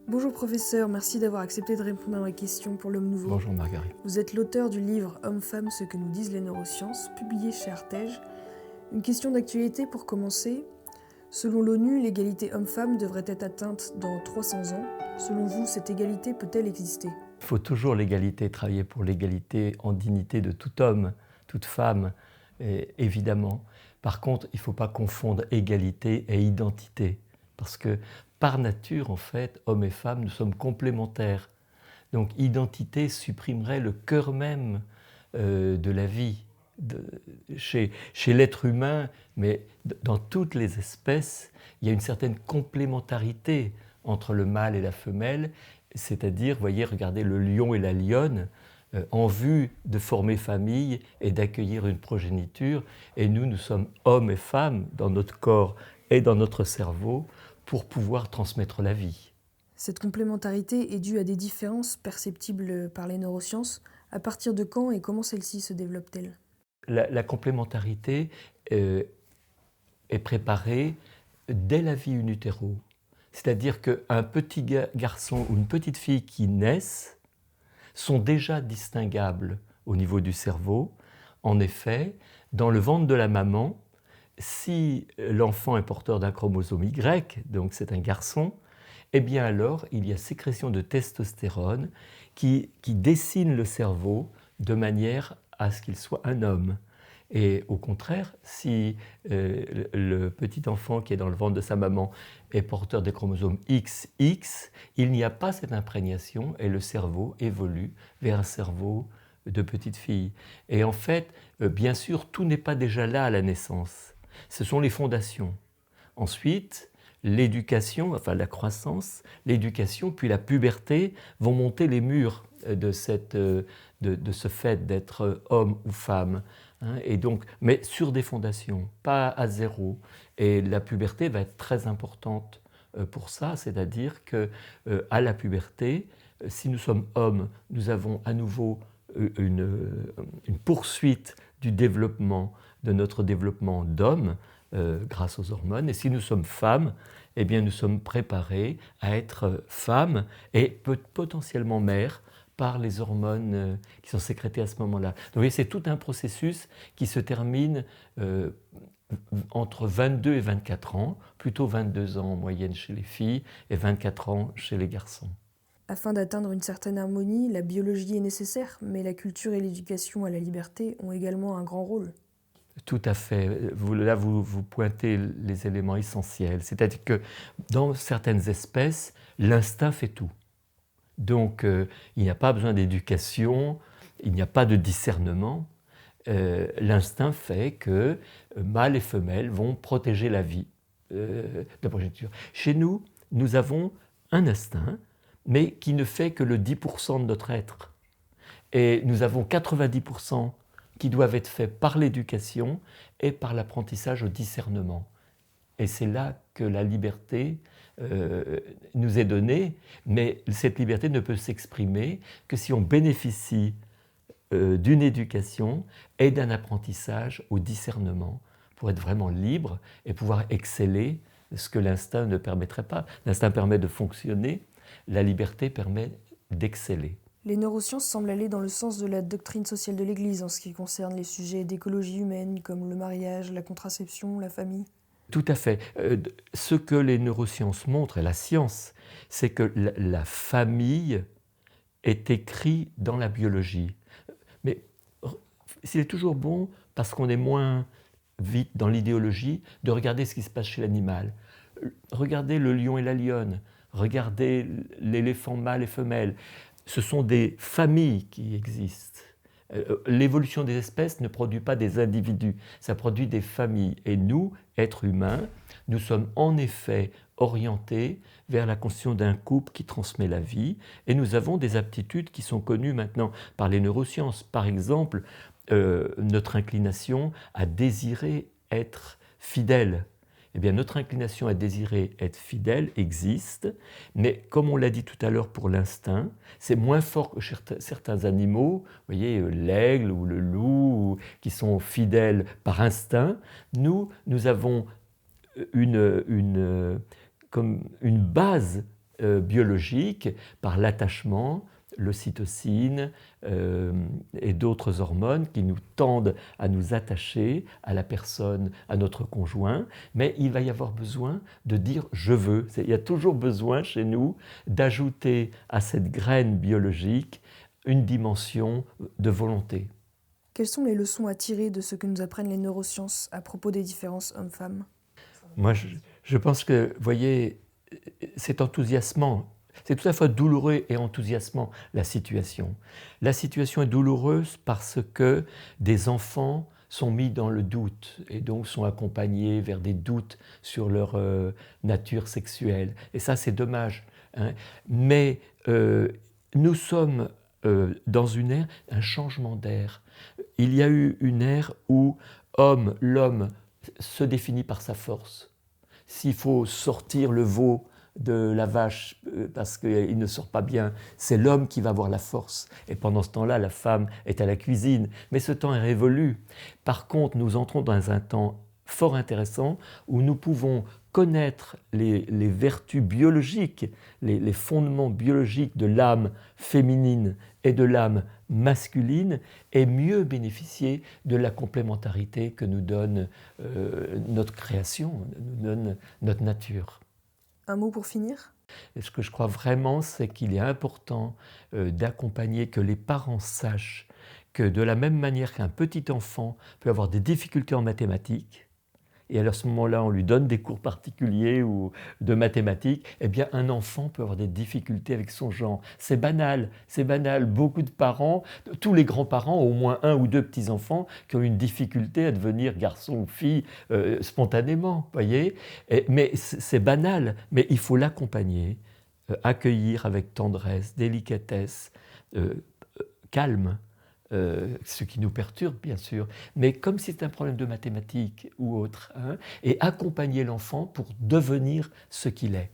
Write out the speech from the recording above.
Bonjour professeur, merci d'avoir accepté de répondre à ma question pour l'Homme Nouveau. Bonjour Marguerite. Vous êtes l'auteur du livre Hommes-Femmes, ce que nous disent les neurosciences, publié chez Artege. Une question d'actualité pour commencer. Selon l'ONU, l'égalité homme-femme devrait être atteinte dans 300 ans. Selon vous, cette égalité peut-elle exister ? Il faut toujours l'égalité, travailler pour l'égalité en dignité de tout homme, toute femme, évidemment. Par contre, il ne faut pas confondre égalité et identité, parce que par nature, en fait, hommes et femmes, nous sommes complémentaires. Donc identité supprimerait le cœur même de la vie. Chez l'être humain, mais dans toutes les espèces, il y a une certaine complémentarité entre le mâle et la femelle, c'est-à-dire, voyez, regardez le lion et la lionne, en vue de former famille et d'accueillir une progéniture, et nous sommes hommes et femmes dans notre corps et dans notre cerveau pour pouvoir transmettre la vie. Cette complémentarité est due à des différences perceptibles par les neurosciences. À partir de quand et comment celle-ci se développe-t-elle ? La complémentarité est préparée dès la vie in utero. C'est-à-dire qu'un petit garçon ou une petite fille qui naissent sont déjà distinguables au niveau du cerveau. En effet, dans le ventre de la maman, si l'enfant est porteur d'un chromosome Y, donc c'est un garçon, eh bien alors il y a sécrétion de testostérone qui dessine le cerveau de manière à ce qu'il soit un homme. Et au contraire, si le petit enfant qui est dans le ventre de sa maman est porteur des chromosomes XX, il n'y a pas cette imprégnation et le cerveau évolue vers un cerveau de petite fille. Et en fait, bien sûr, tout n'est pas déjà là à la naissance. Ce sont les fondations. Ensuite, l'éducation, enfin la croissance, l'éducation, puis la puberté vont monter les murs de ce fait d'être homme ou femme. Et donc, mais sur des fondations, pas à zéro. Et la puberté va être très importante pour ça, c'est-à-dire qu'à la puberté, si nous sommes hommes, nous avons à nouveau une poursuite du développement, de notre développement d'homme, grâce aux hormones. Et si nous sommes femmes, eh bien nous sommes préparés à être femmes et potentiellement mères par les hormones qui sont sécrétées à ce moment-là. Donc vous voyez, c'est tout un processus qui se termine entre 22 et 24 ans, plutôt 22 ans en moyenne chez les filles et 24 ans chez les garçons. Afin d'atteindre une certaine harmonie, la biologie est nécessaire, mais la culture et l'éducation à la liberté ont également un grand rôle. Tout à fait. Vous pointez les éléments essentiels. C'est-à-dire que dans certaines espèces, l'instinct fait tout. Donc, il n'y a pas besoin d'éducation, il n'y a pas de discernement. L'instinct fait que mâles et femelles vont protéger la vie de la progéniture. Chez nous, nous avons un instinct, mais qui ne fait que le 10% de notre être. Et nous avons 90% qui doivent être faits par l'éducation et par l'apprentissage au discernement. Et c'est là que la liberté nous est donnée, mais cette liberté ne peut s'exprimer que si on bénéficie d'une éducation et d'un apprentissage au discernement pour être vraiment libre et pouvoir exceller ce que l'instinct ne permettrait pas. L'instinct permet de fonctionner, la liberté permet d'exceller. Les neurosciences semblent aller dans le sens de la doctrine sociale de l'Église en ce qui concerne les sujets d'écologie humaine comme le mariage, la contraception, la famille. Tout à fait. Ce que les neurosciences montrent, et la science, c'est que la famille est écrite dans la biologie. Mais il est toujours bon, parce qu'on est moins vite dans l'idéologie, de regarder ce qui se passe chez l'animal. Regardez le lion et la lionne, regardez l'éléphant mâle et femelle. Ce sont des familles qui existent. L'évolution des espèces ne produit pas des individus, ça produit des familles. Et nous, êtres humains, nous sommes en effet orientés vers la construction d'un couple qui transmet la vie, et nous avons des aptitudes qui sont connues maintenant par les neurosciences. Par exemple, notre inclination à désirer être fidèle. Eh bien, notre inclination à désirer être fidèle existe, mais comme on l'a dit tout à l'heure pour l'instinct, c'est moins fort que certains animaux, vous voyez, l'aigle ou le loup, qui sont fidèles par instinct. Nous avons comme une base biologiques par l'attachement, l'ocytocine et d'autres hormones qui nous tendent à nous attacher à la personne, à notre conjoint, mais il va y avoir besoin de dire « je veux ». Il y a toujours besoin chez nous d'ajouter à cette graine biologique une dimension de volonté. Quelles sont les leçons à tirer de ce que nous apprennent les neurosciences à propos des différences hommes-femmes? Moi, je pense que, vous voyez, c'est enthousiasmant. C'est tout à fait douloureux et enthousiasmant, la situation. La situation est douloureuse parce que des enfants sont mis dans le doute et donc sont accompagnés vers des doutes sur leur nature sexuelle. Et ça, c'est dommage, hein. Mais nous sommes dans une ère, un changement d'ère. Il y a eu une ère où l'homme se définit par sa force. S'il faut sortir le veau de la vache parce qu'il ne sort pas bien, c'est l'homme qui va avoir la force. Et pendant ce temps-là, la femme est à la cuisine. Mais ce temps est révolu. Par contre, nous entrons dans un temps fort intéressant où nous pouvons connaître les vertus biologiques, les fondements biologiques de l'âme féminine et de l'âme masculine et mieux bénéficier de la complémentarité que nous donne notre création, nous donne notre nature. Un mot pour finir? Et ce que je crois vraiment, c'est qu'il est important d'accompagner, que les parents sachent que de la même manière qu'un petit enfant peut avoir des difficultés en mathématiques, et à ce moment-là, on lui donne des cours particuliers ou de mathématiques, eh bien, un enfant peut avoir des difficultés avec son genre. C'est banal, c'est banal. Beaucoup de parents, tous les grands-parents ont au moins un ou deux petits-enfants qui ont une difficulté à devenir garçon ou fille spontanément, voyez. Mais c'est banal, mais il faut l'accompagner, accueillir avec tendresse, délicatesse, calme. Ce qui nous perturbe bien sûr, mais comme si c'était un problème de mathématiques ou autre, hein, et accompagner l'enfant pour devenir ce qu'il est.